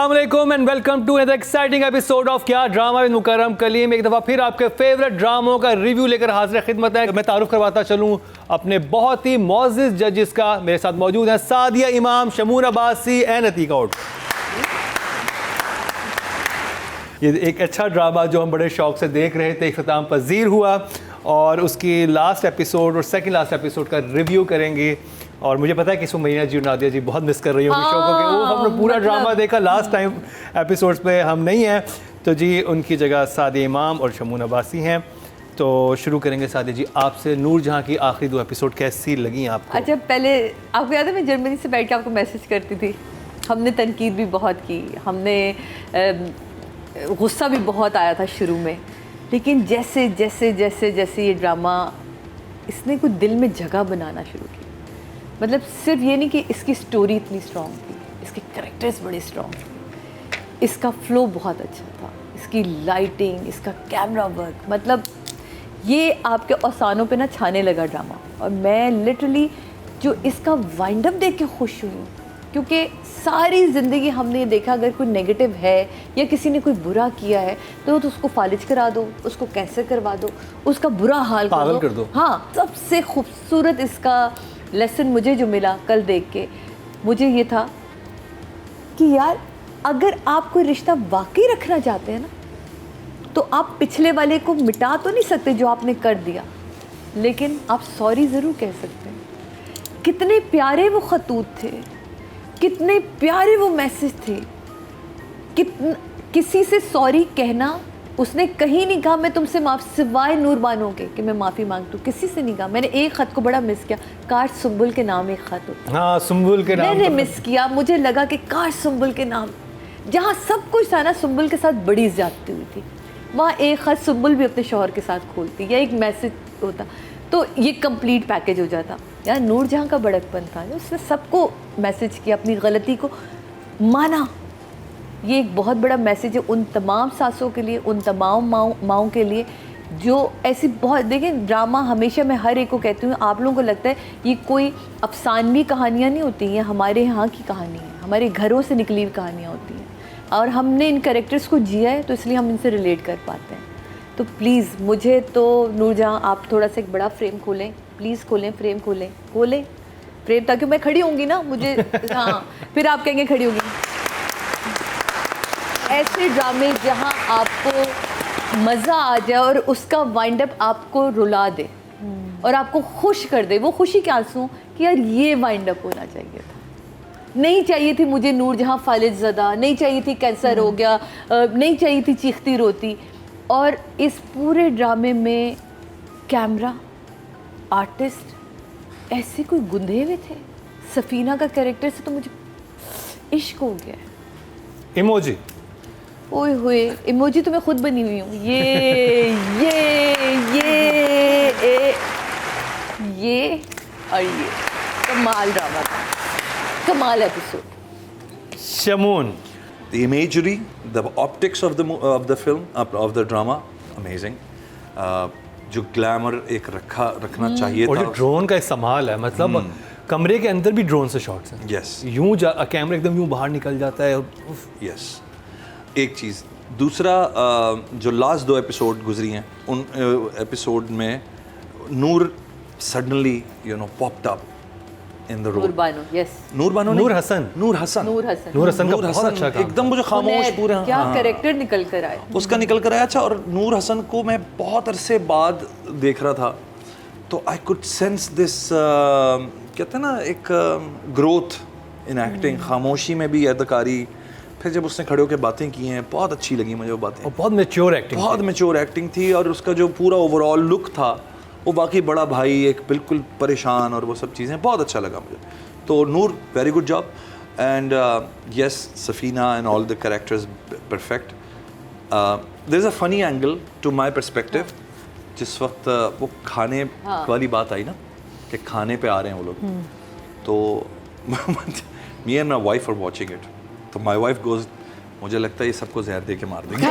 अस्सलाम वालेकुम and welcome to another exciting episode of Kya drama with Mukarram Kaleem. एक दफ़ा फिर आपके फेवरेट ड्रामों का रिव्यू लेकर हाजिर खिदमत है। मैं तारुफ करवाता चलूँ अपने बहुत ही मोअज़्ज़िज़ जजेस का। मेरे साथ मौजूद हैं सादिया इमाम, शमून अब्बासी एंड अतीका उट। ये एक अच्छा ड्रामा जो हम बड़े शौक से देख रहे थे, इख्तिताम पजीर हुआ और उसकी लास्ट एपिसोड और सेकंड लास्ट एपिसोड का रिव्यू करेंगे। और मुझे पता है कि सुमैया जी और नादिया जी बहुत मिस कर रही होंगी शो को, कि वो हमने पूरा ड्रामा देखा, लास्ट टाइम एपिसोड्स पे हम नहीं हैं। तो जी उनकी जगह सादिया इमाम और शमून अब्बासी हैं। तो शुरू करेंगे सादिया जी आपसे। नूरजहां की आखिरी 2 एपिसोड कैसी लगी आपको? अच्छा, पहले आपको याद है मैं जर्मनी से बैठ के आपको मैसेज करती थी। हमने तनकीद भी बहुत की, हमने गुस्सा भी बहुत आया था शुरू में, लेकिन जैसे जैसे जैसे जैसे ये ड्रामा इसने कुछ दिल में जगह बनाना शुरू की। मतलब सिर्फ ये नहीं कि इसकी स्टोरी इतनी स्ट्रॉन्ग थी, इसके कैरेक्टर्स बड़े स्ट्रॉन्ग थे, इसका फ्लो बहुत अच्छा था, इसकी लाइटिंग, इसका कैमरा वर्क, मतलब ये आपके औसानों पे ना छाने लगा ड्रामा। और मैं लिटरली जो इसका वाइंड अप देख के खुश हुई हूँ, क्योंकि सारी ज़िंदगी हमने ये देखा अगर कोई नेगेटिव है या किसी ने कोई बुरा किया है तो उसको फालिज करा दो, उसको कैसे करवा दो, उसका बुरा हाल कर दो। हाँ, सबसे खूबसूरत इसका लेसन मुझे जो मिला कल देख के, मुझे ये था कि यार अगर आप कोई रिश्ता वाकई रखना चाहते हैं ना, तो आप पिछले वाले को मिटा तो नहीं सकते जो आपने कर दिया, लेकिन आप सॉरी ज़रूर कह सकते हैं। कितने प्यारे वो खतूत थे, कितने प्यारे वो मैसेज थे। किसी से सॉरी कहना, उसने कहीं नहीं कहा मैं तुमसे माफ़, सिवाय नूर बानो के कि मैं माफ़ी मांगती हूँ, किसी से नहीं कहा। मैंने एक ख़त को बड़ा मिस किया, काश सुम्बुल के नाम एक ख़त होता। हाँ, सुम्बुल के नाम मैंने मिस किया। मुझे लगा कि काश सुम्बुल के नाम, जहाँ सब कुछ था ना, सुम्बुल के साथ बड़ी ज़्यादती हुई थी, वहाँ एक ख़त सुम्बुल भी अपने शौहर के साथ खोलती या एक मैसेज होता तो ये कंप्लीट पैकेज हो जाता। यार नूरजहां का बड़कपन था, उसने सबको मैसेज किया, अपनी गलती को माना। ये एक बहुत बड़ा मैसेज है उन तमाम सासों के लिए, उन तमाम माँओं के लिए जो ऐसी बहुत, देखें ड्रामा हमेशा मैं हर एक को कहती हूँ, आप लोगों को लगता है ये कोई अफसानवी कहानियाँ नहीं होती हैं, हमारे यहाँ की कहानी है, हमारे घरों से निकली हुई कहानियाँ होती हैं और हमने इन कैरेक्टर्स को जिया है, तो इसलिए हम इनसे रिलेट कर पाते हैं। तो प्लीज़ मुझे तो नूरजहां आप थोड़ा सा एक बड़ा फ्रेम खोलें, प्लीज़ खोलें, फ्रेम खोलें फ्रेम, ताकि मैं खड़ी होंगी ना, मुझे हाँ फिर आप कहेंगे खड़ी होंगी। ऐसे ड्रामे जहाँ आपको मज़ा आ जाए और उसका वाइंड अप आपको रुला दे और आपको खुश कर दे, वो खुशी के आंसू कि यार ये वाइंड अप होना चाहिए था। नहीं चाहिए थी मुझे नूरजहां फालिज ज़दा, नहीं चाहिए थी कैंसर हो गया, नहीं चाहिए थी चीखती रोती। और इस पूरे ड्रामे में कैमरा, आर्टिस्ट ऐसे कोई गुंधे हुए थे। सफीना का कैरेक्टर से तो मुझे इश्क हो गया। इमोजी, ओए होए, इमोजी तो मैं खुद बनी हुई हूँ। ये और ये कमाल ड्रामा था, कमाल episode. Shamoon, The imagery, the optics of the film, of the drama, amazing. जो ग्लैमर एक रखना चाहिए और था। जो ड्रोन का इस्तेमाल है, मतलब कमरे के अंदर भी ड्रोन से शॉट्स हैं। Yes. यूं कैमरा एकदम यूं बाहर निकल जाता है। Yes. एक चीज़, दूसरा जो लास्ट 2 एपिसोड गुजरी हैं, उन एपिसोड में Noor suddenly popped up in the role. Noor Hasan का बहुत अच्छा काम, एकदम मुझे खामोश पूरा क्या कैरेक्टर निकल कर आया, उसका निकल कर आया। अच्छा, और नूर हसन को मैं बहुत अरसे बाद देख रहा था, तो आई कुड सेंस दिस, कहते हैं ना, एक ग्रोथ इन एक्टिंग, खामोशी में भी अदाकारी। फिर जब उसने खड़े होकर बातें की हैं, बहुत अच्छी लगी मुझे वो बातें, और बहुत मैच्योर एक्टिंग थी। और उसका जो पूरा ओवरऑल लुक था, वो बाकी बड़ा भाई एक बिल्कुल परेशान, और वो सब चीज़ें बहुत अच्छा लगा मुझे। तो Noor, very good job. And yes, Safina and all the characters perfect. There is a funny angle to my perspective, जिस वक्त वो खाने वाली बात आई ना, कि खाने पे आ रहे हैं वो लोग, तो me and my wife are watching it, तो माय वाइफ गोज, मुझे लगता है ये सबको जहर दे के मार देंगे।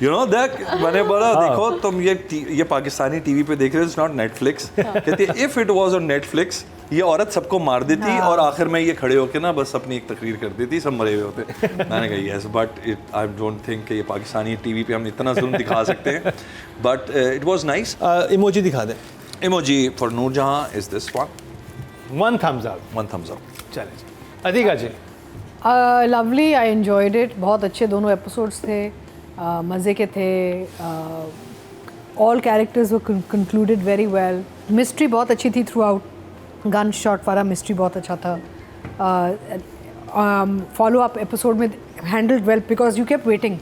यू नो दैट, मैंने बोला देखो तुम ये पाकिस्तानी टीवी पे देख रहे हो, इट्स नॉट नेटफ्लिक्स। कहती है if it was on Netflix ये औरत सबको मार देती और आखिर में ये खड़े होकर ना बस अपनी एक तकरीर कर देती, सब मरे हुए होते। मैंने कहा yes, but I don't think कि ये पाकिस्तानी टीवी पे हम इतना जुल्म दिखा सकते हैं, but it was nice. Emoji दिखा दें। Emoji for Noorjahan is this one, 1 thumbs up। 1 thumbs up। चलें जी, Adhika ji. Lovely, I enjoyed it. बहुत अच्छे दोनों एपिसोड्स थे, मज़े के थे। All characters were concluded very well. Mystery बहुत अच्छी थी थ्रू आउट, गन शॉट वाला मिस्ट्री बहुत अच्छा था। फॉलो अप एपिसोड में handled well because you kept waiting.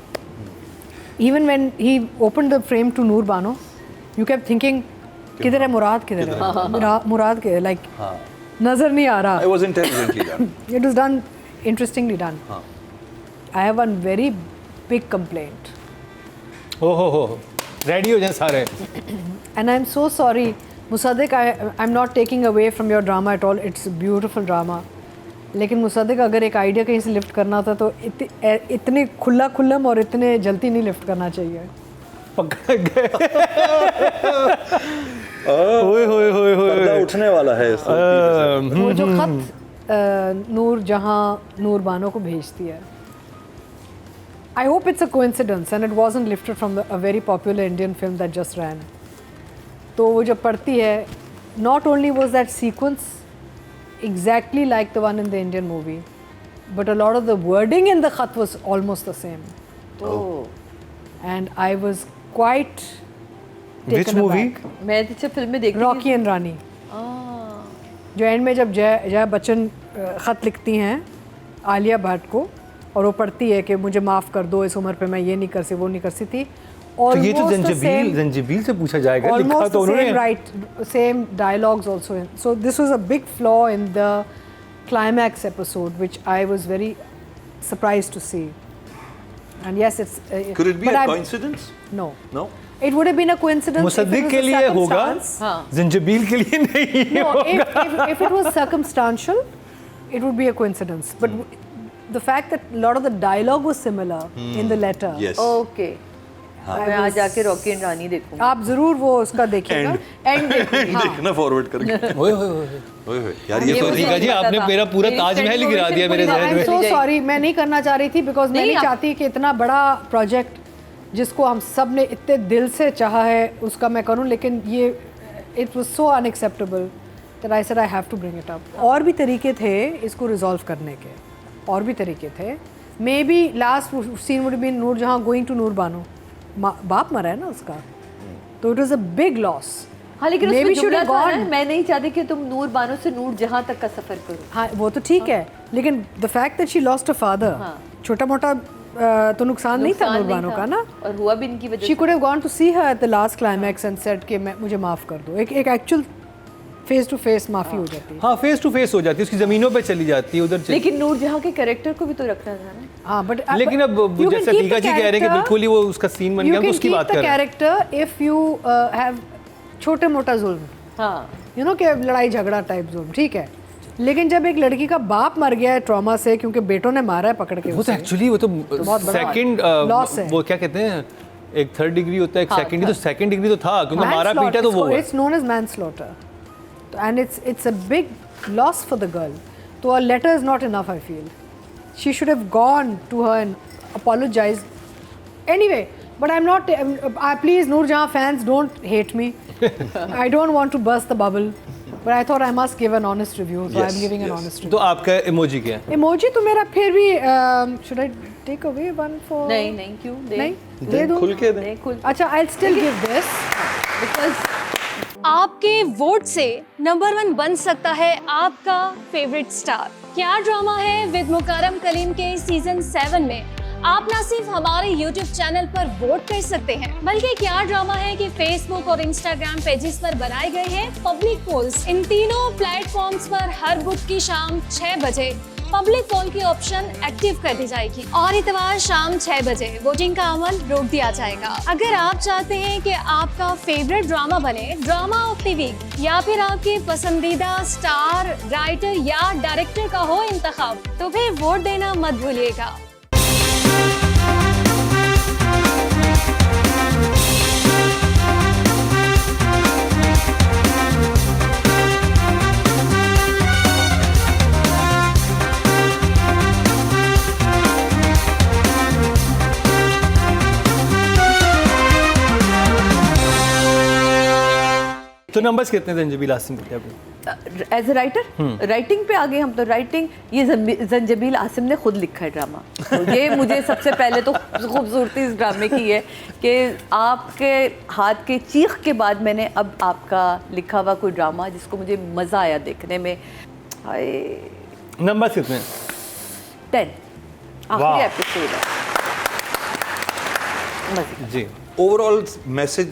Even when he opened the frame to Noor Bano, you kept thinking किधर है मुराद, किधर है मुराद के, लाइक नज़र नहीं आ रहा। It was intelligently done। It was done interestingly done। I have one very big complaint, हो ready हो जाए सारे। and I'm so sorry, Musaddiq, I'm not taking away from your drama at all. It's a beautiful drama। लेकिन मुसद्दिक, अगर एक idea कहीं से lift करना था तो इतने खुल्लम और इतने जल्दी नहीं लिफ्ट करना चाहिए। पकड़ गए। होए पर्दा उठने वाला है इस वो जो खत नूर जहाँ नूर बानो को भेजती है, I hope it's a coincidence and it wasn't lifted from a very popular Indian film that just ran. तो वो जब पढ़ती है, not only was that sequence exactly like the one in the Indian movie, but a lot of the wording in the khat was almost the same। And I was quite taken Which movie? aback। मैं तो film में देखती Rocky and रानी, जो and में जब जया बच्चन ख़त लिखती हैं आलिया भट्ट को और वो पढ़ती है कि मुझे माफ़ कर दो, इस उम्र पे मैं ये नहीं कर सकती, वो नहीं कर सकती। तो ये तो जंजीबील से पूछा जाएगा, लिखा तो उन्होंने। Right, same dialogues also in, so this was a big flaw in the climax episode which I was very surprised to see। And yes, it's Could it be but a coincidence? No, No? it would have been a coincidence if it Mossadegh was के a लिए होगा, circumstance। जंजीबील के लिए नहीं No, होगा। if it was circumstantial, it would be a coincidence, but the fact that a lot of the dialogue was similar in the letter। Yes। Okay, मैं आज जाके रॉकी एंड रानी देखूंगी। आप जरूर वो उसका देखिएगा। एंड देखूंगी। देखना फॉरवर्ड करके। होए ओए यार ये ये तो मुझे अधिका जी, नहीं पता आपने था। मेरा पूरा मेरी ताजमहल ही study गिरा दिया मेरे पूरी जहन आई में। एम सो सॉरी, मैं नहीं करना चाह रही थी बिकॉज मैं नहीं, नहीं आप- चाहती कि इतना बड़ा प्रोजेक्ट जिसको हम सब ने इतने दिल से चाहा है उसका मैं करूं, लेकिन ये it was so unacceptable that I said I have to bring it up. और भी तरीके थे इसको रिजॉल्व करने के, और भी तरीके थे। Maybe last scene would been Noor Jahan going to Noor Bano, बाप मरा है ना उसका, तो it was a big loss. हाँ, लेकिन Maybe उसमें should जुमला have था ना, gone। मैं नहीं चाहती कि तुम नूर बानो से नूर जहाँ तक का सफर करो। हाँ वो तो ठीक है, लेकिन the fact that she lost a father, हाँ। छोटा मोटा तो नुकसान नहीं था नुकसान नूर बानो था। का ना। और हुआ भी इनकी वजह She से। could have gone to see her at the last climax and said कि मैं मुझे माफ़ कर दो। एक एक्चुअल फेस टू फेस माफ़ी हो जाती है। हाँ, फेस टू फेस हो जाती है, उसकी जमीनों पे चली जाती है उधर चली। लेकिन नूर जहाँ के कैरेक्टर को भी तो रखना था ना। हाँ बट लेकिन अब जैसे टीका जी कह रहे हैं कि बिल्कुल ही वो उसका सीन बन गया, हम उसकी बात कर रहे हैं। कैरेक्टर इफ यू हैव छोटे मोटा जुल्म, हाँ, यू नो कि लड़ाई झगड़ा टाइप जुल्म, ठीक है, लेकिन जब एक लड़की का बाप मर गया है ट्रॉमा से क्योंकि बेटों ने मारा है पकड़ के वो तो उसे, एक्चुअली वो तो बहुत बड़ा सेकंड loss है। वो क्या कहते हैं, एक थर्ड डिग्री होता है, एक सेकंड, तो सेकंड डिग्री तो था क्योंकि मारा पीटा तो वो है। It's known as manslaughter and it's a big loss for the girl, so a letter is not enough, I feel she should have gone to her and apologized anyway, but I'm not please Noor Jahan fans don't hate me I don't want to burst the bubble, but I thought I must give an honest review, so Yes, I'm giving an yes. honest तो review। आपका emoji क्या है? emoji तो मेरा फिर भी should I take away one for नहीं नहीं क्यों दे, नहीं दे दूं? खुल के दे। नहीं खुल, अच्छा I'll still give this because आपके वोट से नंबर 1 बन सकता है आपका फेवरेट स्टार। क्या ड्रामा है विद मुकरम कलीम के सीजन 7 में आप न सिर्फ हमारे YouTube चैनल पर वोट कर सकते हैं, बल्कि क्या ड्रामा है कि Facebook और Instagram पेजेस पर बनाए गए हैं पब्लिक पोल्स। इन तीनों प्लेटफॉर्म्स पर हर बुध की शाम 6 बजे पब्लिक पोल की ऑप्शन एक्टिव कर दी जाएगी और इतवार शाम 6 बजे वोटिंग का अमल रोक दिया जाएगा। अगर आप चाहते हैं कि आपका फेवरेट ड्रामा बने ड्रामा ऑफ द वीक, या फिर आपके पसंदीदा स्टार, राइटर या डायरेक्टर का हो इंतखाब, तो फिर वोट देना मत भूलिएगा। तो नंबर्स कितने जंजीबील आसिम के आपके? एज ए राइटर राइटिंग पे आ गए हम तो। राइटिंग ये जंजीबील आसिम ने खुद लिखा है ड्रामा, तो ये मुझे सबसे पहले तो खूबसूरती इस ड्रामे की है कि आपके हाथ के चीख के बाद मैंने अब आपका लिखा हुआ कोई ड्रामा जिसको मुझे मज़ा आया देखने में। हाय नंबर्स कितने? 10 वाह। आखिरी एपिसोड है मज़े। जी ओवरऑल मैसेज,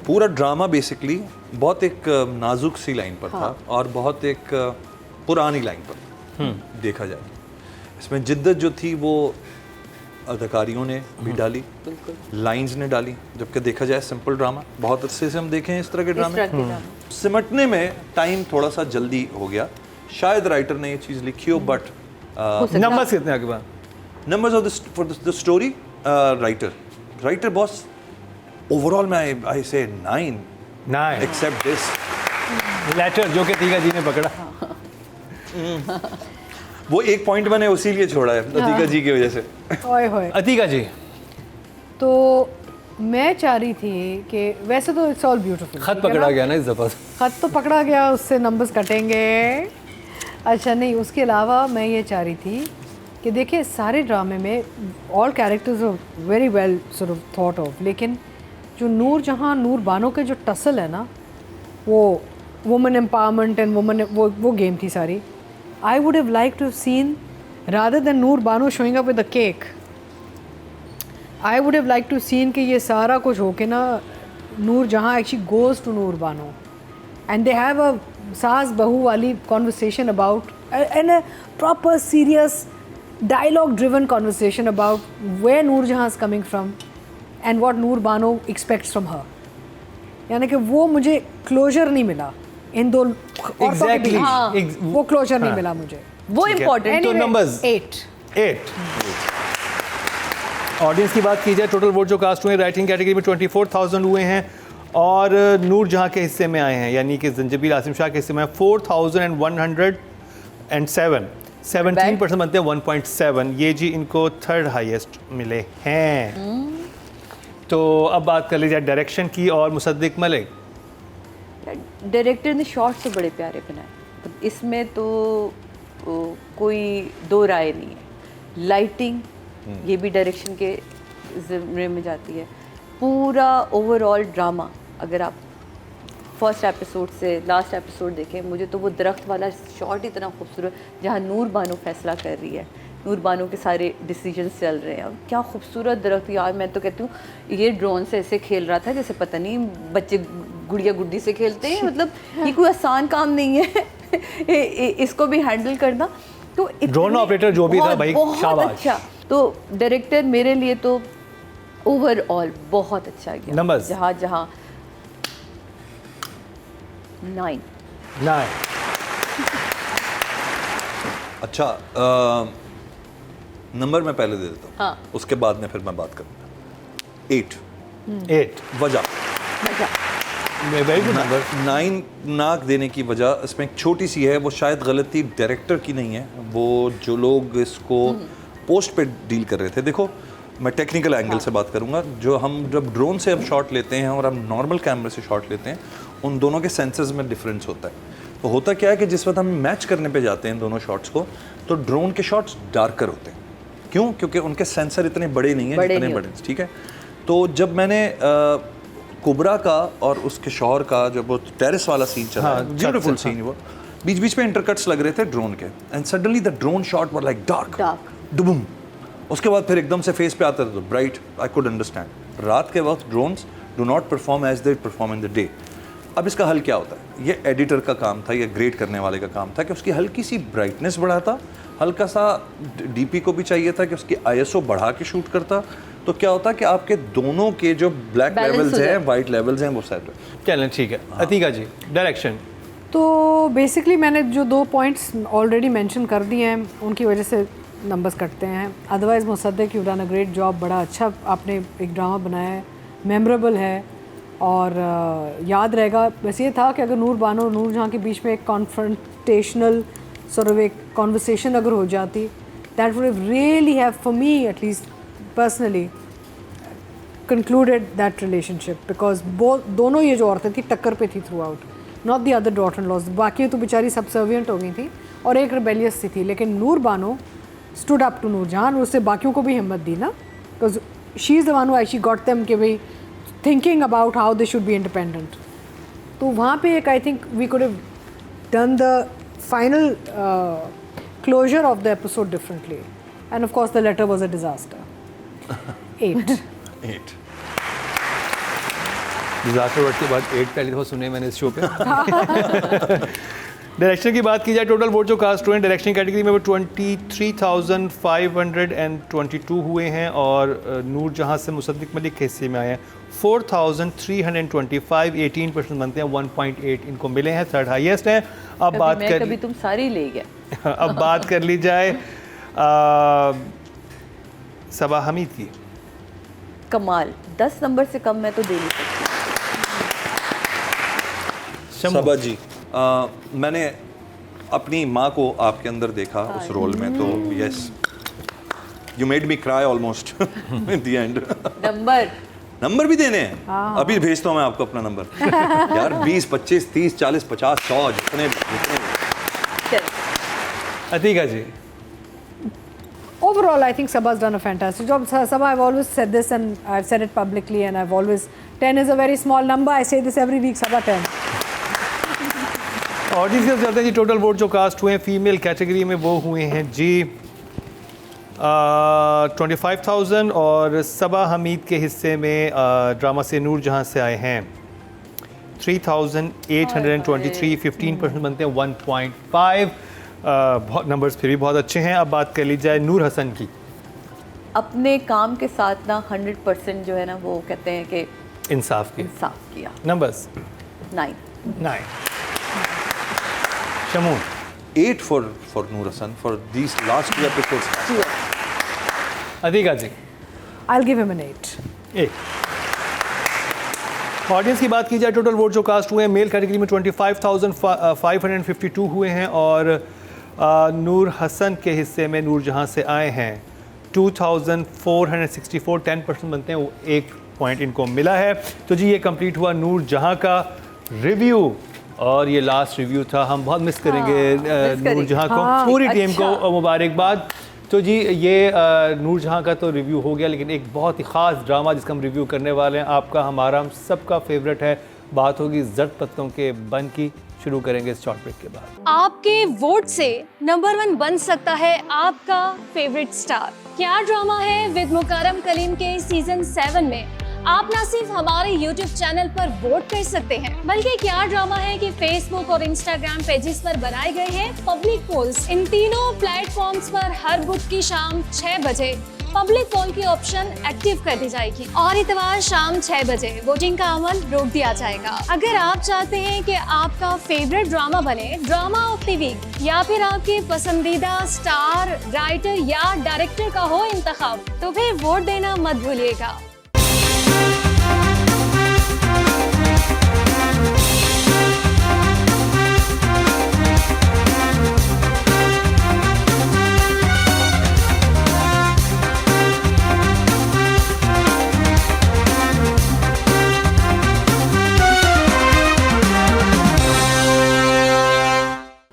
पूरा ड्रामा बेसिकली बहुत एक नाजुक सी लाइन पर था और बहुत एक पुरानी लाइन पर देखा जाए। इसमें जिद्दत जो थी वो अदाकारियों ने भी डाली, लाइंस ने डाली, जबकि देखा जाए सिंपल ड्रामा बहुत अच्छे से हम देखें इस तरह के ड्रामे सिमटने में टाइम थोड़ा सा जल्दी हो गया। शायद राइटर ने ये चीज़ लिखी हो, बट नंबर्स कितने आपके पास? numbers of the story, writer boss, overall I say 9 9 except this. Letter जो कि अतीका जी ने पकड़ा। वो एक पॉइंट मैंने उसी लिए छोड़ा है अतीका जी की वजह से। ओए होए। अतीका जी तो मैं चाह रही थी कि वैसे तो इट्स ऑल ब्यूटीफुल, खत पकड़ा गया ना इस दफा। खत तो पकड़ा गया, उससे नंबर्स कटेंगे। अच्छा नहीं, उसके अलावा मैं ये चाह रही थी कि देखिए सारे ड्रामे में all characters are very well sort of thought of, लेकिन जो नूर जहाँ नूर बानो के जो टसल है ना, वो वुमेन एम्पावरमेंट एंड वुमेन वो गेम थी सारी। I would have like to have seen rather than Noor Bano showing up with the cake, I would have like to seen कि ये सारा कुछ होके ना Noor Jahan actually goes to Noor Bano and they have a सास बहू वाली conversation about and a proper serious dialogue driven conversation about where Noorjahan is coming from and what Noor Bano expects from her. यानी कि वो मुझे क्लोजर नहीं मिला इन दो औरतों के बीच। वो क्लोजर नहीं मिला मुझे, वो इम्पोर्टेंट। तो नंबर्स 8 ऑडियंस की बात की जाए, टोटल वोट जो कास्ट हुए राइटिंग कैटेगरी में 24,000 हुए हैं और नूर जहाँ के हिस्से में आए हैं यानी कि जंजीबील आसिम शाह के हिस्से में 4,107 17% बनते हैं 1.7। ये जी इनको थर्ड हाईएस्ट मिले हैं। तो अब बात कर लीजिए डायरेक्शन की और मुसद्दिक मलिक। डायरेक्टर ने शॉट्स तो बड़े प्यारे बनाए, तो इसमें तो कोई दो राय नहीं है। लाइटिंग ये भी डायरेक्शन के ज़िम्मे में जाती है। पूरा ओवरऑल ड्रामा अगर आप फर्स्ट एपिसोड से लास्ट एपिसोड देखें, मुझे तो वो दरख्त वाला शॉट इतना खूबसूरत जहाँ नूर बानो फैसला कर रही है, नूर बानो के सारे डिसीजंस चल रहे हैं। क्या खूबसूरत दरख्त यार, मैं तो कहती हूँ ये ड्रोन से ऐसे खेल रहा था जैसे पता नहीं बच्चे गुड़िया गुड्डी से खेलते हैं। मतलब ये कोई आसान काम नहीं है इसको भी हैंडल करना। तो ड्रोन ऑपरेटर जो भी था भाई शाबाश। अच्छा, तो डायरेक्टर मेरे लिए तो ओवरऑल बहुत अच्छा गया। नंबर्स जहाँ 9 अच्छा, नंबर मैं पहले दे देता हूँ, हाँ। उसके बाद में फिर मैं बात करूँगा। 8 वजह वेरी गुड नंबर। 9 नाक देने की वजह इसमें एक छोटी सी है, वो शायद गलती डायरेक्टर की नहीं है, वो जो लोग इसको पोस्ट पे डील कर रहे थे। देखो मैं टेक्निकल एंगल से बात करूंगा, जो हम जब ड्रोन से हम शॉट लेते हैं और हम नॉर्मल कैमरे से शॉट लेते हैं, उन दोनों के सेंसर्स में डिफरेंस होता है। तो होता क्या है कि जिस वक्त हम मैच करने पे जाते हैं दोनों शॉट्स को, तो ड्रोन के शॉट्स डार्कर होते हैं। क्यों? क्योंकि उनके सेंसर इतने बड़े नहीं हैं जितने बड़े, ठीक है। तो जब मैंने कुबरा का और उसके शौहर का जब वो टेरेस वाला सीन चला, ब्यूटीफुल सीन, वो बीच बीच में इंटरकट्स लग रहे थे ड्रोन के, and suddenly the drone shot were like dark डुबुम। उसके बाद फिर एकदम से फेस पे आता था तो ब्राइट। आई कुड अंडरस्टैंड रात के वक्त drones do not perform as they perform in the day. अब इसका हल क्या होता है? ये एडिटर का काम था, ये ग्रेड करने वाले का काम था कि उसकी हल्की सी ब्राइटनेस बढ़ाता, हल्का सा डीपी को भी चाहिए था कि उसकी आईएसओ बढ़ा के शूट करता। तो क्या होता कि आपके दोनों के जो ब्लैक लेवल्स हैं, वाइट लेवल्स हैं, वो सेट हो। चलें ठीक है। अतीका जी डायरेक्शन। तो बेसिकली मैंने जो 2 पॉइंट्स ऑलरेडी मेंशन कर दिए हैं, उनकी वजह से नंबर्स कटते हैं। Otherwise Mossadegh you done a great job, बड़ा अच्छा आपने एक ड्रामा बनाया है, मेमोरेबल है और याद रहेगा। बस ये था कि अगर नूर बानो और नूरजहाँ के बीच में एक कॉन्फ्रंटेशनल सॉर्ट ऑफ एक कॉन्वर्सेशन अगर हो जाती, that would have really have for me at least personally concluded that relationship because both दोनों ये जो औरतें थी टक्कर पे थी throughout, not the other daughter in laws, बाकी तो बेचारी सबसर्वियंट हो गई थी और एक रिबेलियस सी थी, लेकिन Noor Bano stood up to Noorjahan, उससे बाकियों को भी हिम्मत दी ना, because she is the one who actually got them कि भाई thinking about how they should be independent. तो वहाँ पे एक I think we could have done the final closure of the episode differently, and of course the letter was a disaster. 8. Disaster word के बाद 8 पहली दफ़ा सुने मैंने इस शो पे. डायरेक्शन की बात की जाए, टोटल वोट जो कास्ट हुए हैं डायरेक्शन कैटेगरी में वो 23,522 हुए हैं और नूर जहाँ से मुसद्दिक मलिक के हिस्से में आए हैं 4,325, 18% बनते हैं, 1.8 इनको मिले हैं, थर्ड हाईएस्ट हैं. अब बात कर कभी तुम सारी ले गया. अब बात कर ली जाए सबा हमीद की. कमाल, 10 नंबर से कम मैं तो दे नहीं सकती. सबा जी, मैंने अपनी माँ को आपके अंदर देखा उस रोल में, तो yes you made me cry almost in the end. Number भी देने हैं, अभी भेजता हूँ मैं आपको अपना नंबर. यार 20, 25, 30, 40, 50, 100 जितने. अतीका जी. Overall, I think Sabha's done a fantastic job. Sabha, I've always said this and I've said it publicly and I've always, 10 is a very small number. I say this every week, Sabha 10. Audience के चलते हैं जी. Total vote जो cast हुए हैं female category में वो हुए हैं जी 25,000 और सबा हमीद के हिस्से में ड्रामा से नूर जहाँ से आए हैं 3,823, 15% बनते हैं, 1.5. बहुत नंबर्स फिर भी बहुत अच्छे हैं. अब बात कर ली जाए नूर हसन की. अपने काम के साथ ना 100% जो है ना वो कहते हैं कि इंसाफ की. इंसाफ किया. Numbers 9. 9. Shamoon. 8 for Noor Hassan for these last 2 episodes. Atika ji. I'll give him an 8. 8. Audience की बात की जाए, टोटल वोट जो कास्ट हुए हैं मेल कैटेगरी में 25,552 हुए हैं और नूर हसन के हिस्से में नूर जहाँ से आए हैं 2,464, 10% बनते हैं, वो 1 पॉइंट इनको मिला है. तो जी ये कंप्लीट हुआ नूर जहाँ का रिव्यू और ये लास्ट रिव्यू था. हम बहुत मिस करेंगे नूर जहाँ को. पूरी टीम को मुबारकबाद. तो जी ये नूर जहाँ का तो रिव्यू हो गया, लेकिन एक बहुत ही ख़ास ड्रामा जिसका हम रिव्यू करने वाले हैं, आपका हमारा हम सबका फेवरेट है. बात होगी जर्द पत्तों के बन की. शुरू करेंगे इस शॉर्ट ब्रेक के बाद. आपके वोट से नंबर 1 बन सकता है आपका फेवरेट स्टार. क्या ड्रामा है विद मुकरम कलीम के सीजन 7 में आप न सिर्फ हमारे YouTube चैनल पर वोट कर सकते हैं, बल्कि क्या ड्रामा है कि Facebook और Instagram पेजेस पर बनाए गए हैं पब्लिक पोल्स. इन तीनों प्लेटफॉर्म्स पर हर बुध की शाम 6 बजे पब्लिक पोल की ऑप्शन एक्टिव कर दी जाएगी और इतवार शाम 6 बजे वोटिंग का अमल रोक दिया जाएगा. अगर आप चाहते हैं कि आपका फेवरेट ड्रामा बने ड्रामा ऑफ द वीक या फिर आपके पसंदीदा स्टार, राइटर या डायरेक्टर का हो इंतखाब, तो फिर वोट देना मत भूलिएगा.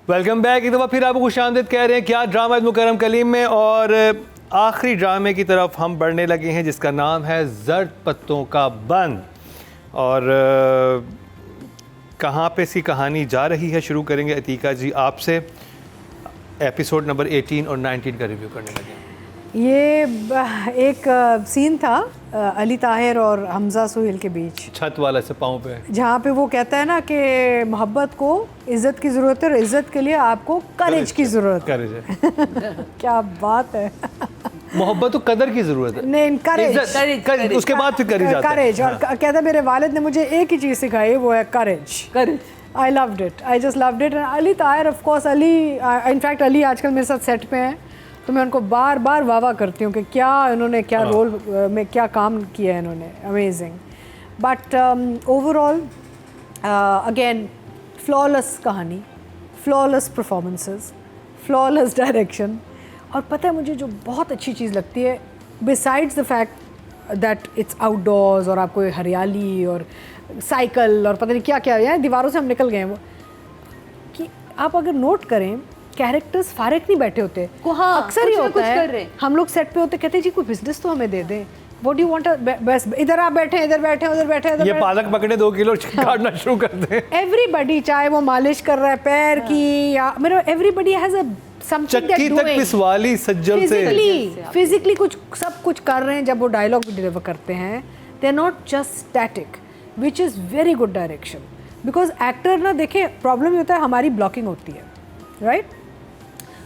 Welcome back. एक दफ़ा फिर आपको खुशामदीद कह रहे हैं क्या ड्रामा मुकरम कलीम में, और आखिरी ड्रामे की तरफ हम बढ़ने लगे हैं जिसका नाम है जर्द पत्तों का बन. और कहाँ पे इसकी कहानी जा रही है शुरू करेंगे अतीका जी आपसे. एपिसोड नंबर 18 और 19 का रिव्यू करने लगे. ये एक सीन था अली ताहिर और हमजा सुहेल के बीच, छत वाला से पाँव पे, जहाँ पे वो कहता है ना कि मोहब्बत को इज़्ज़त की ज़रूरत है और इज़्ज़त के लिए आपको करेज की ज़रूरत है. क्या बात है. मोहब्बत तो कदर की ज़रूरत है. नहीं, करेज. उसके बाद फिर करेज आता है. करेज. और कहता है मेरे वालिद ने मुझे एक ही चीज़ सिखाई, वो है courage. I loved it. I just loved it. Ali Tahir of course, Ali in fact Ali आजकल मेरे साथ सेट पे हैं तो मैं उनको बार बार वाह करती हूँ कि क्या इन्होंने क्या रोल में क्या काम किया है इन्होंने. Amazing. But overall again flawless कहानी, फ्लॉलेस परफॉर्मेंसेस, फ्लॉलेस डायरेक्शन. और पता है मुझे जो बहुत अच्छी चीज़ लगती है besides the fact that it's outdoors और आपको हरियाली और साइकिल और पता नहीं क्या क्या है, दीवारों से हम निकल गए हैं वो, कि आप अगर नोट करें कैरेक्टर्स फारिग नहीं बैठे होते। हाँ, अक्सर ही कुछ ना होता कुछ है कर रहे हैं। हम लोग सेट पे होते कहते हैं जी कोई बिजनेस तो हमें दे दें, व्हाट डू वांट, बस इधर आप बैठे इधर बैठे उधर बैठे ये पालक पकड़े 2 किलो काटना शुरू कर दें। एवरीबडी, चाहे वो मालिश कर रहा है पैर की या मेरा, एवरीबडी हैज अ समथिंग चक्की तक पिसवाली सज्जल से। फिजिकली कुछ सब कुछ कर रहे हैं। जब वो डायलॉग भी डिलीवर करते हैं they are not just static, which is very good direction. Because actor ना, देखें प्रॉब्लम ये होता है हमारी ब्लॉकिंग होती है, राइट?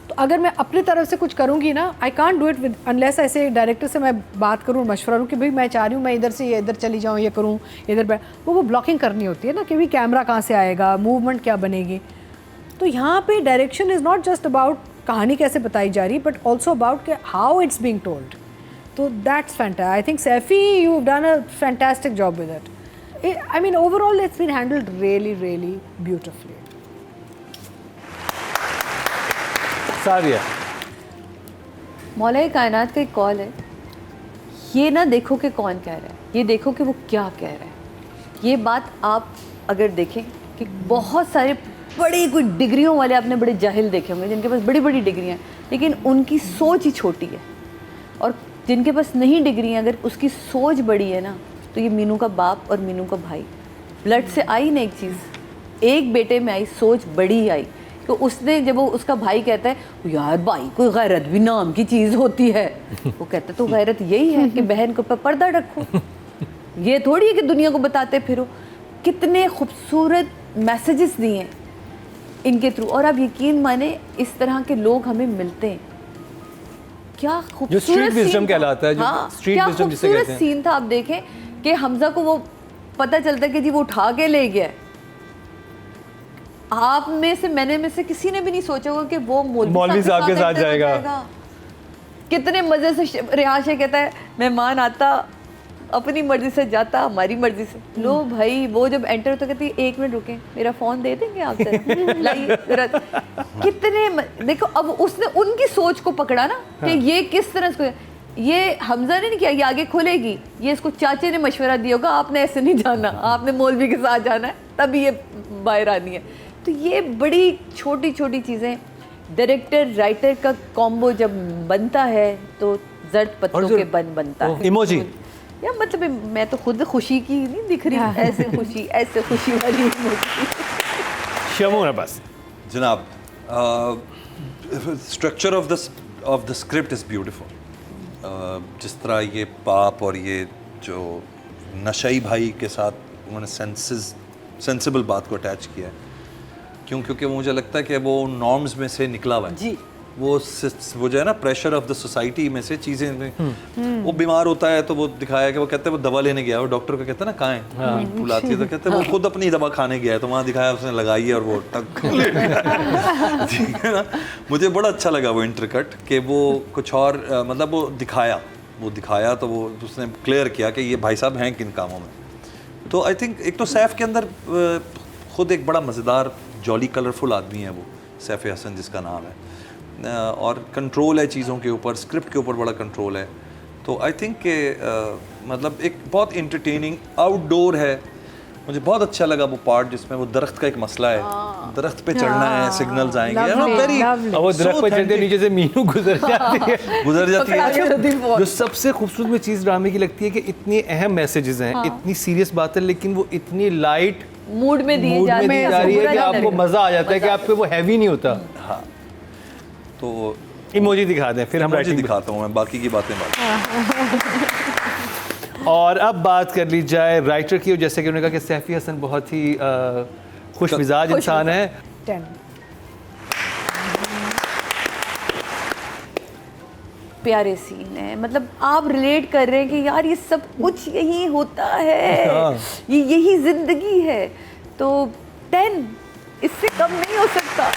तो अगर मैं अपनी तरफ से कुछ करूँगी ना, I can't do it with unless ऐसे डायरेक्टर से मैं बात करूँ, मशवरा लूँ कि भाई मैं चाह रही हूँ मैं इधर से इधर चली जाऊँ, ये करूँ इधर, वो ब्लॉकिंग करनी होती है ना कि भाई कैमरा कहाँ से आएगा, मूवमेंट क्या बनेगी। तो यहाँ पे direction is not just about कहानी कैसे बताई जा रही, but also about how it's being told. तो that's fantastic. I think Saifee, you have done a fantastic job with it. I mean overall it's been handled really really beautifully. Saria, Maula कायनात का एक call है, ये ना देखो कि कौन कह रहा है, ये देखो कि वो क्या कह रहा है। ये बात आप अगर देखें कि बहुत सारे बड़ी कोई डिग्रियों वाले आपने बड़े जाहिल देखे होंगे जिनके पास बड़ी बड़ी डिग्रियाँ हैं लेकिन उनकी सोच ही छोटी है, और जिनके पास नहीं डिग्री अगर उसकी सोच बड़ी है ना, तो ये मीनू का बाप और मीनू का भाई, ब्लड से आई ना एक चीज़, एक बेटे में आई, सोच बड़ी आई। तो उसने जब वो उसका भाई कहता है यार भाई कोई गैरत भी नाम की चीज़ होती है, वो कहता है तो गैरत यही है कि बहन को पर्दा रखो, ये थोड़ी है कि दुनिया को बताते फिरो। कितने खूबसूरत मैसेजेस दिए इनके थ्रू, और आप यकीन माने इस तरह के लोग हमें मिलते हैं। क्या खूबसूरत जो स्ट्रीट विजडम सीन था। कहलाता है, जो हाँ, स्ट्रीट क्या विजडम जिसे खूबसूरत कहते हैं। सीन था। आप देखें कि हमजा को वो पता चलता है कि जी वो उठा के ले गया। आप में से मैंने में से किसी ने भी नहीं सोचा होगा कि वो मौलवी साहब के साथ enter जाएगा। कितने मजे से रिहाज कहता है मेहमान आता अपनी मर्जी से जाता हमारी मर्जी से। लो भाई, वो जब एंटर होता कहती है 1 मिनट रुके, मेरा फ़ोन दे देंगे आप जरा, लाइए जरा। कितने देखो, अब उसने उनकी सोच को पकड़ा ना कि ये किस तरह से, ये हमजा ने नहीं किया, ये आगे खुलेगी, ये इसको चाचे ने मशवरा दिया होगा आपने ऐसे नहीं जाना, आपने मौलवी के साथ जाना है, तभी ये बाहर आनी है। तो ये बड़ी छोटी छोटी चीज़ें, डायरेक्टर राइटर का कॉम्बो जब बनता है तो जर्द पत्तों के बन बनता है। इमोजी या मतलब मैं तो खुद खुशी की नहीं दिख रही, ऐसे खुशी वाली इमोजी। शमून अब्बास। जनाब, structure of the script is beautiful. जिस तरह ये पाप और ये जो नशई भाई के साथ उन्होंने सेंसिबल बात को अटैच किया है, क्योंकि मुझे लगता है कि वो नॉर्म्स में से निकला हुआ है जी। वो जो है ना प्रेशर ऑफ द सोसाइटी में से चीज़ें, वो बीमार होता है तो वो दिखाया कि वो कहते हैं वो दवा लेने गया, वो डॉक्टर को कहता है ना कहाँ है, बुलाती है तो कहते हैं वो खुद अपनी दवा खाने गया है, तो वहाँ दिखाया उसने लगाई है और वो टक ठीक है ना। मुझे बड़ा अच्छा लगा वो इंटरकट कि वो कुछ और मतलब वो दिखाया तो वो उसने क्लियर किया कि ये भाई साहब हैं किन कामों में। तो आई थिंक एक तो सैफ के अंदर खुद एक बड़ा मज़ेदार जॉली कलरफुल आदमी है वो, सैफ हसन जिसका नाम है, और कंट्रोल है चीज़ों के ऊपर, स्क्रिप्ट के ऊपर बड़ा कंट्रोल है। तो आई थिंक के मतलब एक बहुत इंटरटेनिंग आउटडोर है। मुझे बहुत अच्छा लगा वो पार्ट जिसमें वो दरख्त का एक मसला है, दरख्त पे चढ़ना है, सिग्नल्स आएंगे, अब वो दरख्त पे चढ़ते नीचे से मीनू गुजर जाती है। जो सबसे खूबसूरत चीज़ ड्रामे की लगती है कि इतनी अहम मैसेजेस हैं, इतनी सीरियस बात है, लेकिन वो इतनी लाइट मूड में दिए जा रही है कि आपको मज़ा आ जाता है कि आप पे वो हैवी नहीं होता। हाँ, तो इमोजी दिखा दें, फिर हम राइटिंग दिखाता हूँ मैं, बाकी की बातें और अब बात कर ली जाए राइटर की। जैसे कि उन्होंने कहा कि सैफी हसन बहुत ही खुश मिजाज इंसान है। 10 प्यारे सीन है, मतलब आप रिलेट कर रहे हैं कि यार ये सब कुछ यही होता है, ये यही जिंदगी है। तो 10 इससे कम नहीं हो सकता।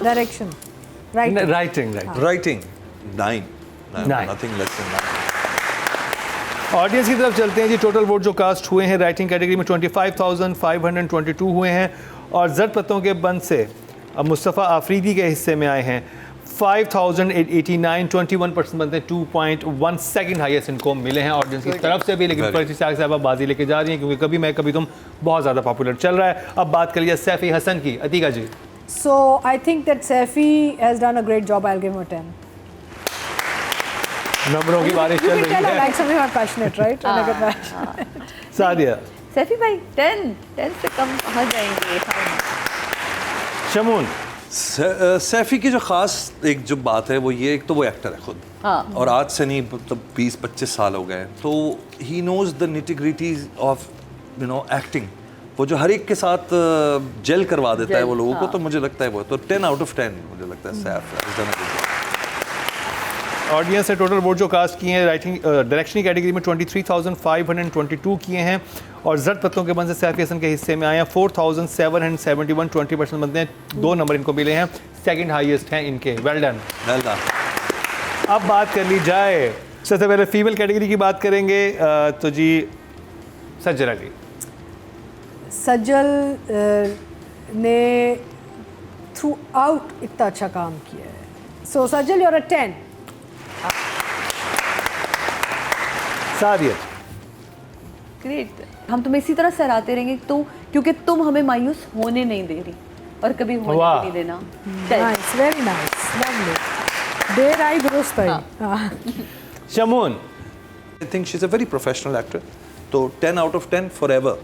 Direction, writing 9 nothing less than 9। Audience की तरफ चलते हैं जी। टोटल वोट जो कास्ट हुए हैं राइटिंग कैटेगरी में 25,522 हुए हैं, और जर्द पत्तों के बंद से अब मुस्तफ़ा आफरीदी के हिस्से में आए हैं 5,889 21% बनते हैं 2.1 सेकंड हाईएस्ट इनको मिले हैं ऑडियंस की तरफ से भी, लेकिन Very फर्जी साहब बाजी लेके जा रही हैं क्योंकि कभी मैं कभी तुम बहुत ज़्यादा पॉपुलर चल रहा है। अब बात कर लिया सैफी हसन की, अतीका जी। So I think that Saifi has done a great job. I'll give him a 10. नंबरों की बारिश You चल can रही tell I है। like something not passionate, right? When I get that. Sadia, Saifi भाई 10 से कम कहाँ जाएंगे हम? शमून, सैफी की जो ख़ास एक जो बात है वो ये, एक तो वो एक्टर है खुद, हाँ। और आज से नहीं मतलब 20-25 साल हो गए, तो he knows the nitty gritties of acting, वो जो हर एक के साथ जेल करवा देता है वो लोगों को, तो मुझे लगता है वो तो 10 out of 10 मुझे लगता है सैफ। ऑडियंस से टोटल वोट जो कास्ट किए हैं राइटिंग डायरेक्शन की कैटेगरी में 23,522 किए हैं, और जट पत्तों के बन से सैफी हसन के हिस्से में आए हैं 4,771 20% बनते हैं, 2 नंबर इनको मिले हैं, सेकंड हाईएस्ट हैं इनके। Well done. अब बात कर ली जाए, सबसे पहले फीमेल कैटेगरी की बात करेंगे तो जी सज्जल अली। सज्जल ने थ्रू आउट इतना अच्छा काम किया है। So Sajal you're a 10. Sadia, great, हम तुम्हें इसी तरह सराहते रहेंगे तो, क्योंकि तुम हमें मायूस होने नहीं दे रही और कभी होने वाह। भी नहीं देना। Nice, very nice, lovely. देर आई दुरुस्त आई। हाँ। Shamoon, I think she is a very professional actor, तो 10 out of 10 फॉरएवर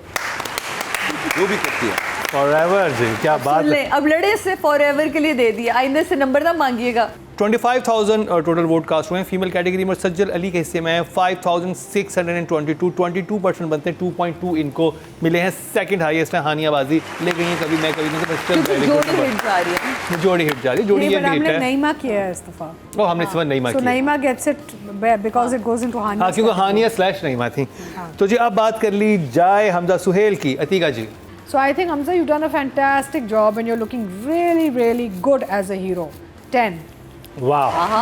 जो भी करती है। फॉरएवर जी, क्या बात सुन है। ले, अब लड़े से फॉरएवर के लिए दे दिया, आइंदे से नंबर ना मांगिएगा। 25,000 टोटल वोट कास्ट हुए हैं फीमेल कैटेगरी में, और सज्जल अली के हिस्से में है 5,622 22% बनते हैं, 2.2 इनको मिले हैं, सेकंड हाईएस्ट है। हानिया बाजी ले गई हैं कभी मैं कभी नहीं, तो स्टिल क्योंकि जोड़ी हिट जा रही है। जोड़ी हिट जा रही है, जोड़ी नहीं, ये but हिट हमने है। नईमा किया है इस दफा। ओ हमने इस बार नहीं So माकी, Naima gets it because it goes into Hania. हाँ क्योंकि हानिया स्लैश नहीं मा थी। तो जी अब बात कर ली जाए हमजा सुहेल की, अतीका जी। So I think Hamza, you've done a fantastic job and you're looking really, really good as a hero. 10. वाह,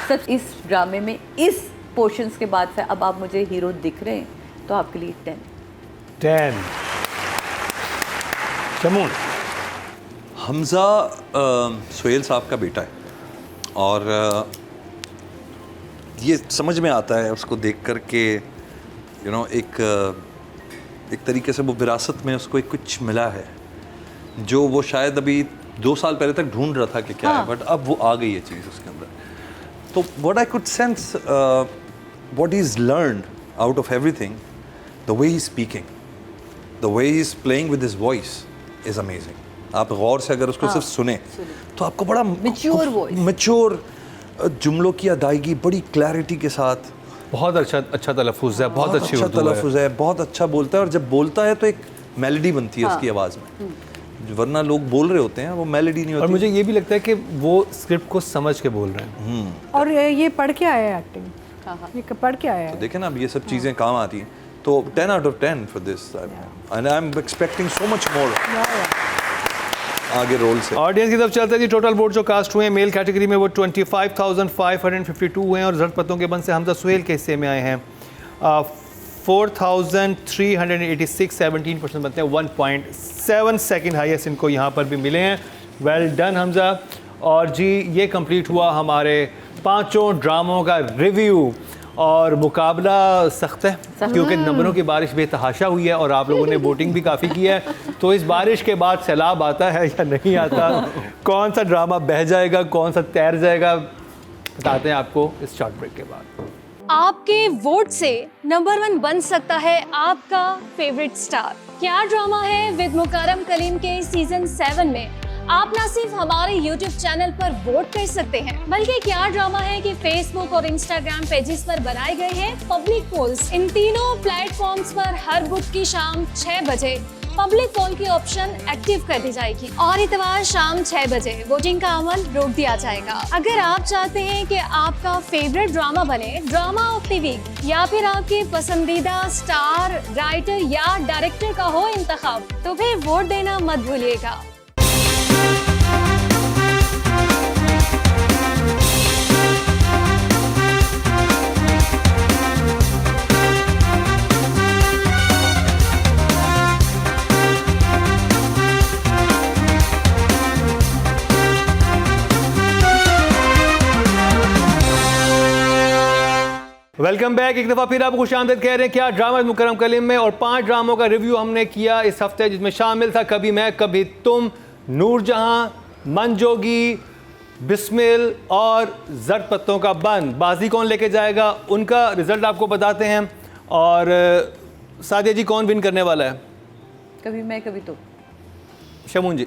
सच इस ड्रामे में इस पोर्शंस के बाद से अब आप मुझे हीरो दिख रहे हैं तो आपके लिए 10। 10। शमून, हमज़ा सुहेल साहब का बेटा है, और ये समझ में आता है उसको देख कर के एक तरीके से वो विरासत में उसको एक कुछ मिला है जो वो शायद अभी 2 साल पहले तक ढूंढ रहा था कि क्या है, बट अब वो आ गई है चीज़ उसके अंदर। तो what I could sense, what is learned out of everything, the way he speaking, the way he is playing with his voice is amazing. आप गौर से अगर उसको सिर्फ सुने तो आपको बड़ा Mature voice. मैच्योर जुमलों की अदायगी बड़ी क्लैरिटी के साथ, बहुत अच्छा तलफ़ुज़ है, बहुत अच्छी अच्छा उर्दू है। तलफ़ुज़ है, बहुत अच्छा बोलता है, और जब बोलता है तो एक मेलोडी बनती है उसकी आवाज़ में, वरना लोग बोल रहे होते हैं वो मेलोडी नहीं होती। और मुझे ये भी लगता है कि वो स्क्रिप्ट को समझ के बोल रहे हैं। और ये पढ़ के आया है एक्टिंग, ये पढ़ के आया तो है। देखें ना, अब ये सब चीज़ें काम आती हैं, तो 10 out of 10 for this, and I'm expecting so much more आगे रोल से। ऑडियंस की तरफ चलते हैं जी, टोटल वोट जो कास्ट हुए हैं मेल कैटेगरी में वो 25,552 हुए हैं, और जट पत्तों के बन से हमजा सुहेल के हिस्से में आए हैं 4,386 17% बनते हैं, 1.7 सेकंड हाईएस्ट इनको यहाँ पर भी मिले हैं। Well done Hamza. और जी ये कंप्लीट हुआ हमारे 5 ड्रामों का रिव्यू, और मुकाबला सख्त है क्योंकि नंबरों की बारिश बेतहाशा हुई है और आप लोगों ने वोटिंग भी काफ़ी की है। तो इस बारिश के बाद सैलाब आता है या नहीं आता, कौन सा ड्रामा बह जाएगा, कौन सा तैर जाएगा, बताते हैं आपको इस शॉर्ट ब्रेक के बाद। आपके वोट से नंबर 1 बन सकता है आपका फेवरेट स्टार। क्या ड्रामा है विद मुकरम कलीम के सीजन 7 में आप न सिर्फ हमारे YouTube चैनल पर वोट कर सकते हैं, बल्कि क्या ड्रामा है कि Facebook और Instagram पेजेस पर बनाए गए हैं पब्लिक पोल्स। इन तीनों प्लेटफॉर्म्स पर हर बुध की शाम 6 बजे पब्लिक पोल की ऑप्शन एक्टिव कर दी जाएगी और इतवार शाम 6 बजे वोटिंग का अमल रोक दिया जाएगा। अगर आप चाहते हैं कि आपका फेवरेट ड्रामा बने ड्रामा ऑफ द वीक, या फिर आपके पसंदीदा स्टार, राइटर या डायरेक्टर का हो इंतखाब, तो फिर वोट देना मत भूलिएगा। Welcome back. एक दफ़ा फिर आपको खुशामदीद कह रहे हैं क्या ड्रामा मुकरम कलीम में, और 5 ड्रामों का रिव्यू हमने किया इस हफ्ते, जिसमें शामिल था कभी मैं कभी तुम, नूरजहां, मनजोगी, बिस्मिल और जर्द पत्तों का बंद। बाजी कौन लेके जाएगा उनका रिजल्ट आपको बताते हैं। और सादिया जी कौन विन करने वाला है? कभी मैं कभी तो शमून जी।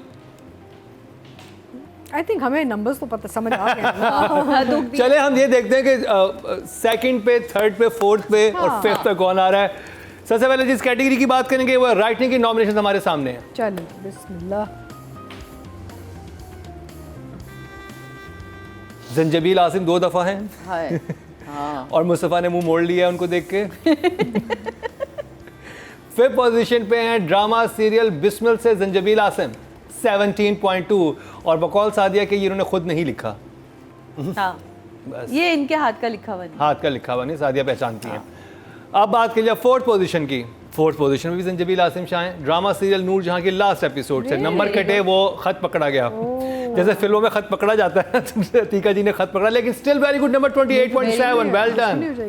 आई थिंक हमें नंबर्स तो पता समझ आ गए। चले हम ये देखते हैं कि सेकंड पे, थर्ड पे, फोर्थ पे और फिफ्थ पे कौन आ रहा है। सबसे पहले जिस कैटेगरी की बात करेंगे वो राइटिंग की नॉमिनेशन हमारे सामने है। चलो बिस्मिल्लाह। जंजबील आसिम 2 दफ़ा हैं हाय हाँ और मुस्तफ़ा ने मुंह मोड़ लिया है उनको देख के। फिफ्थ पोजीशन पे हैं ड्रामा सीरियल बिस्मिल से जंजबील आसिम 17.2, और बकौल सादिया के ये इन्होंने खुद नहीं लिखा, हाँ बस ये इनके हाथ का लिखा हुआ नहीं। हाथ का लिखा हुआ नहीं, सादिया पहचानती हैं। अब बात कीजिए फोर्थ पोजीशन की। फोर्थ पोजीशन में भी जंजबील आसिम शाह हैं। ड्रामा सीरियल नूरजहां के लास्ट एपिसोड से नंबर कटे, वो खत पकड़ा गया। जैसे फिल्मों में खत पकड़ा जाता है अतीका जी ने खत पकड़ा, लेकिन still very good number 28.7, well done.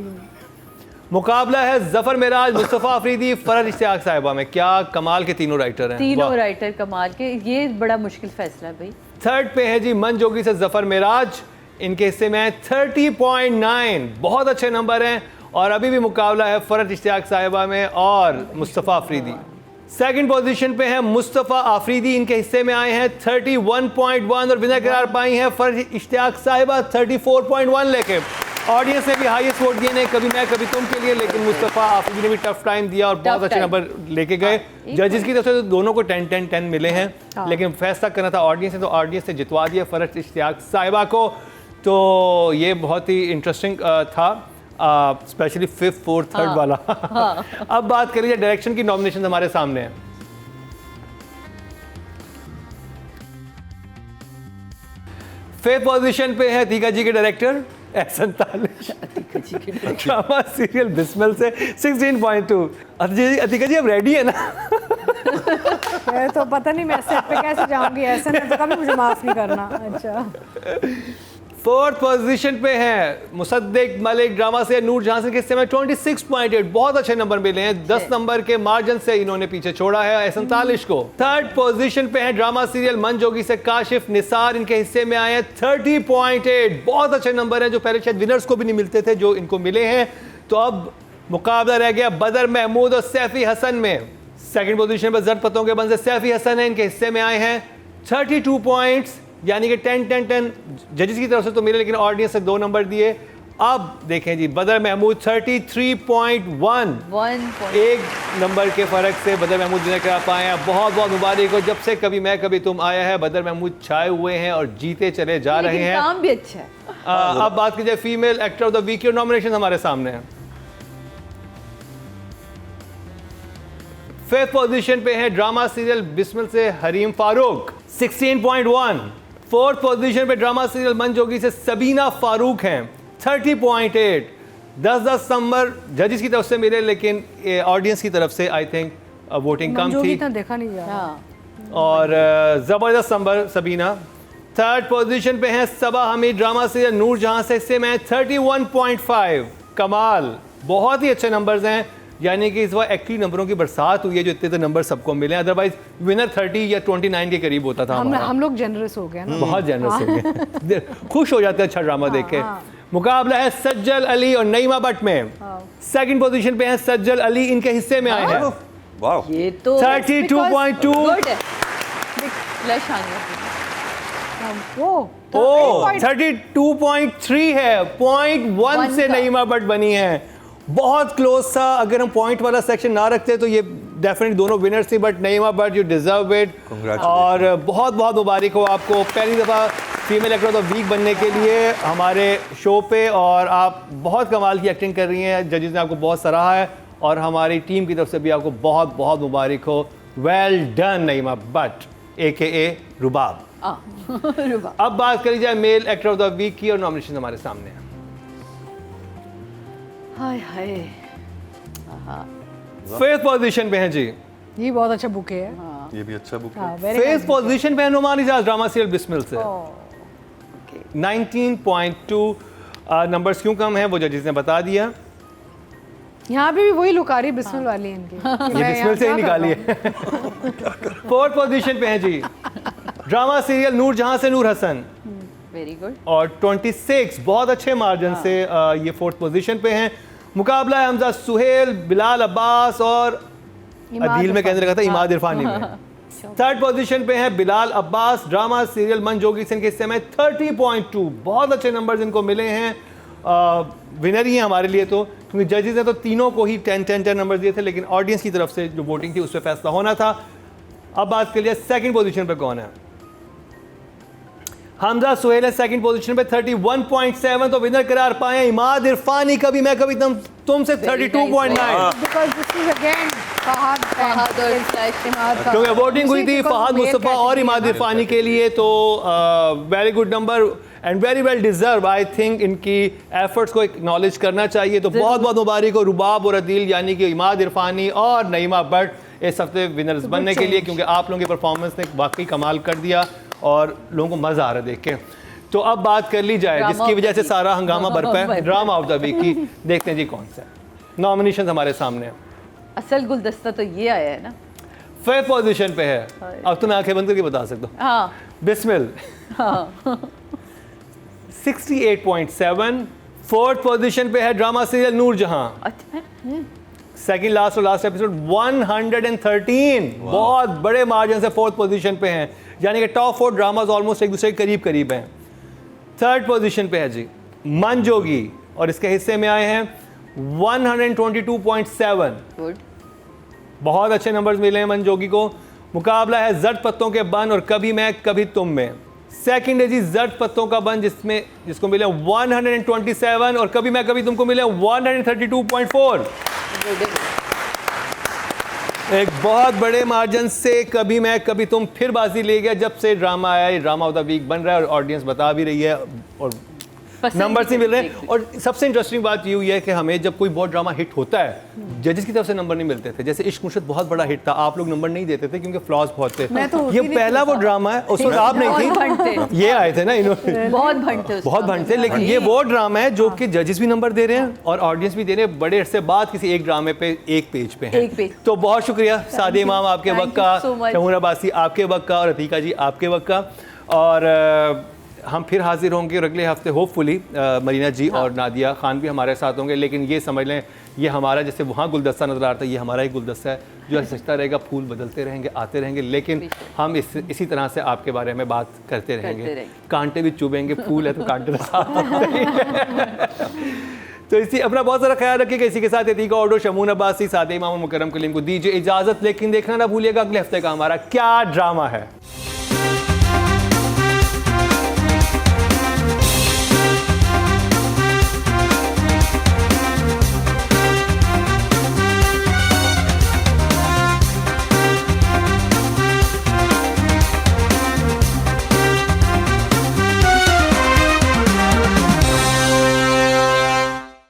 मुकाबला है जफर मेराज, मुस्तफ़ा अफरीदी, फरहत इश्तियाक साहिबा में। क्या कमाल के तीनों राइटर हैं, तीनों वाह। राइटर कमाल के, ये बड़ा मुश्किल फैसला है भाई। थर्ड पे है जी मनजोगी से जफर मेराज, इनके हिस्से में है 30.9, बहुत अच्छे नंबर हैं। और अभी भी मुकाबला है फरहत इश्तियाक साहिबा में और मुस्तफ़ा अफरीदी। सेकंड पोजीशन पे है मुस्तफ़ा अफरीदी, इनके हिस्से में आए हैं 31.1 और विनर करार पाई हैं फरहत इश्तियाक साहिबा 34.1 लेके। ऑडियंस ने भी हाईएस्ट वोट दिए ने कभी मैं कभी तुम के लिए, लेकिन मुस्तफ़ा अफरीदी ने भी टफ टाइम दिया और बहुत अच्छे नंबर लेके गए। जजेस की तरफ से तो दोनों को 10-10-10 मिले हैं, लेकिन फैसला करना था ऑडियंस ने, तो ऑडियंस ने जितवा दिया फरहत इश्तियाक साहिबा को। तो ये बहुत ही इंटरेस्टिंग था, स्पेशली फिफ्थ, फोर्थ, थर्ड वाला। अब बात करिए डायरेक्शन की नॉमिनेशन हमारे सामने है। फिफ्थ पोजीशन पे है अतीका जी के director Ehsan Talish, drama serial Bismil से 16.2। अतीका जी अब रेडी है ना? तो पता नहीं मैं सेट पे कैसे जाऊंगी, ऐसे में तो कभी मुझे माफ नहीं करना। अच्छा फोर्थ पोजीशन पे है मुसद्दिक मलिक, ड्रामा से नूरजहां के हिस्से में 26.8, बहुत अच्छे नंबर मिले हैं। 10 नंबर के मार्जिन से इन्होंने पीछे छोड़ा है एहसन तालिश को। थर्ड पोजीशन पे है ड्रामा सीरियल मनजोगी से काशिफ निसार, इनके हिस्से में आए हैं 30.8, बहुत अच्छे नंबर हैं जो पहले शायद विनर्स को भी नहीं मिलते थे, जो इनको मिले हैं। तो अब मुकाबला रह गया बदर महमूद और सैफी हसन में। सेकंड पोजीशन पर जर्द पत्तों के बंद से सैफी हसन है, इनके हिस्से में आए हैं 32 पॉइंट्स, यानी कि 10-10-10 जजेस की तरफ से तो मिले, लेकिन ऑडियंस से 2 नंबर दिए। अब देखें जी बदर महमूद 33.1, 1 नंबर के फ़र्क से बदर महमूद विनर करा पाए हैं। बहुत बहुत मुबारक हो। जब से कभी मैं कभी तुम आया है बदर महमूद छाए हुए हैं और जीते चले जा रहे हैं। काम भी अच्छा है। अब बात कीजिए female actor of the week की नॉमिनेशन हमारे सामने है। फिफ्थ पोजीशन पे है ड्रामा सीरियल बिस्मिल से हरीम फारूक 16.1। फोर्थ पोजीशन पे ड्रामा सीरियल मनजोगी से सबीना फारूक हैं 30.8। 10-10 नंबर जजेस की तरफ से मिले, लेकिन ऑडियंस की तरफ से आई थिंक वोटिंग कम थी इतना देखा नहीं जा रहा। और ज़बरदस्त नंबर सबीना। थर्ड पोजीशन पे हैं सबा हमीद, ड्रामा सीरियल नूरजहां से हिस्से में 31.5, कमाल, बहुत ही अच्छे नंबर्स हैं। यानी कि इस बार एक्चुअली नंबरों की बरसात हुई है जो इतने तो नंबर सबको मिले, अदरवाइज विनर 30 या 29 के करीब होता था हमारा। हम लोग जनरस हो गए ना, बहुत जनरस हो गए, खुश हो जाते हैं अच्छा ड्रामा देख के। मुकाबला है सज्जल अली और नईमा भट्ट में। सेकंड पोजीशन पे हैं सज्जल अली, इनके हिस्से में आए हैं वाह, ये तो 32.2। गुड है। फ्लैश आ गया। वो 32.3 है, 0.1 से नईमा भट्ट बनी है। बहुत क्लोज था, अगर हम पॉइंट वाला सेक्शन ना रखते तो ये डेफिनेटली दोनों विनर्स थी, but Naima Bhatt you deserve it. और बहुत बहुत मुबारक हो आपको पहली दफ़ा female actor of the week बनने के लिए हमारे शो पे, और आप बहुत कमाल की एक्टिंग कर रही हैं। जजेस ने आपको बहुत सराहा है और हमारी टीम की तरफ से भी आपको बहुत बहुत मुबारक हो। Well done Naima Bhatt AKA Rubab. अब बात करी जाए male actor of the week की, और नॉमिनेशन हमारे सामने है। हाय हाय, फिफ्थ पोजीशन पे हैं जी, ये बहुत अच्छा बुक है। ये भी अच्छा बुक है। हाँ, very फिफ्थ nice. पोजीशन पे है नुमान इजाज, ड्रामा सीरियल बिस्मिल से 19.2। नंबर्स क्यों कम है वो जजेस ने बता दिया। यहाँ पे भी वही लुकारी बिस्मिल वाली है इनकी ये बिस्मिल से ही निकाली है। 4th पोजीशन पे है जी ड्रामा सीरियल नूरजहां से नूर हसन, वेरी गुड। और 26 बहुत अच्छे मार्जिन से ये 4th पोजीशन पे हैं। मुकाबला है हमजा सुहेल, बिलाल अब्बास और अदील में कहने लगा था इमाद इरफानी में। 3rd पोजीशन पे है बिलाल अब्बास, ड्रामा सीरियल मन जोगी सिंह के हिस्से में 30.2, बहुत अच्छे नंबर्स इनको मिले हैं। विनर ही है हमारे लिए तो, क्योंकि जजेस ने तो तीनों को ही 10 नंबर दिए थे, लेकिन ऑडियंस की तरफ से जो वोटिंग थी उस पर फैसला होना था। अब बात कर लिया 2nd पोजीशन पे कौन है। हमजा सुहेल है 2nd पोजीशन पे 31.7, तो विनर करार पाए इमाद इरफानी, कभी मैं कभी तुमसे 32.9, because this is again Fahad क्योंकि वोटिंग हुई थी फहद मुस्तफ़ा और इमाद इरफानी के लिए, तो very good number and very well deserve. I think इनकी एफर्ट्स को एक्नॉलेज करना चाहिए, तो बहुत बहुत मुबारक हो रुबाब और अदील यानी कि इमाद इरफानी और नईमा भट्ट इस हफ्ते विनर्स बनने के लिए, क्योंकि आप लोगों की परफॉर्मेंस ने वाकई कमाल कर दिया और लोगों को मज़ा आ रहा है देख के। तो अब बात कर ली जाए जिसकी वजह से सारा हंगामा बरपा है, ड्रामा ऑफ द वीक की। देखते हैं जी कौन सा नॉमिनेशन हमारे सामने है। असल गुलदस्ता तो ये आया है ना। 5th पोजीशन पे है, अब तुम्हें आंखें बंद करके बता सकता हूँ। हाँ बिस्मिल 68.7। 4th पोजीशन पे है ड्रामा सीरियल नूरजहां, अच्छा। सेकंड लास्ट और लास्ट एपिसोड 113, बहुत बड़े मार्जिन से 4th पोजीशन पे हैं, यानी कि टॉप 4 ड्रामाज ऑलमोस्ट एक दूसरे के करीब करीब हैं। 3rd पोजीशन पे है जी मन जोगी, और इसके हिस्से में आए हैं 122.7, गुड। बहुत अच्छे नंबर्स मिले हैं मन जोगी को। मुकाबला है जर्द पत्तों के बन और कभी मैं कभी तुम में। सेकंड है जी जर्द पत्तों का बन, जिसको मिले 127, और कभी मैं कभी तुमको मिले 132.4। एक बहुत बड़े मार्जिन से कभी मैं कभी तुम फिर बाजी ले गया। जब से ड्रामा आया, ये ड्रामा ऑफ द वीक बन रहा है और ऑडियंस बता भी रही है और नंबर्स नहीं मिल रहे हैं। और सबसे इंटरेस्टिंग बात ये हुई है कि हमें जब कोई बहुत ड्रामा हिट होता है, जजेस की तरफ से नंबर नहीं मिलते थे। जैसे इश्क मुर्शिद बहुत बड़ा हिट था, आप लोग नंबर नहीं देते थे क्योंकि फ्लॉज बहुत थे। ये पहला वो ड्रामा है, उस वक्त आप नहीं थी, ये आए थे ना इन्होंने, बहुत भंड थे, लेकिन ये वो ड्रामा है जो कि जजेस भी नंबर दे रहे हैं और ऑडियंस भी दे रहे हैं, बड़े अरसे बाद किसी एक ड्रामे पे एक पेज पे है। तो बहुत शुक्रिया सादे इमाम आपके वक्त का, शमून अब्बासी आपके वक्त का, और अतीका जी आपके वक्त का। और हम फिर हाजिर होंगे और अगले हफ्ते होपफुली मरीना जी और नादिया खान भी हमारे साथ होंगे। लेकिन ये समझ लें, ये हमारा जैसे वहाँ गुलदस्ता नज़र आ रहा था, ये हमारा ही गुलदस्ता है जो सजता रहेगा, फूल बदलते रहेंगे, आते रहेंगे, लेकिन हम इसी तरह से आपके बारे में बात करते रहेंगे। कांटे भी चुभेंगे, फूल है तो कांटे तो साफ होते हैं। तो इसी अपना बहुत सारा ख्याल रखिएगा। इसी के साथ अतीका ऑडो, शमून अब्बासी, सादे इमाम और मुकर्रम कलीम को दीजिए इजाज़त, लेकिन देखना ना भूलिएगा अगले हफ्ते का हमारा क्या ड्रामा है।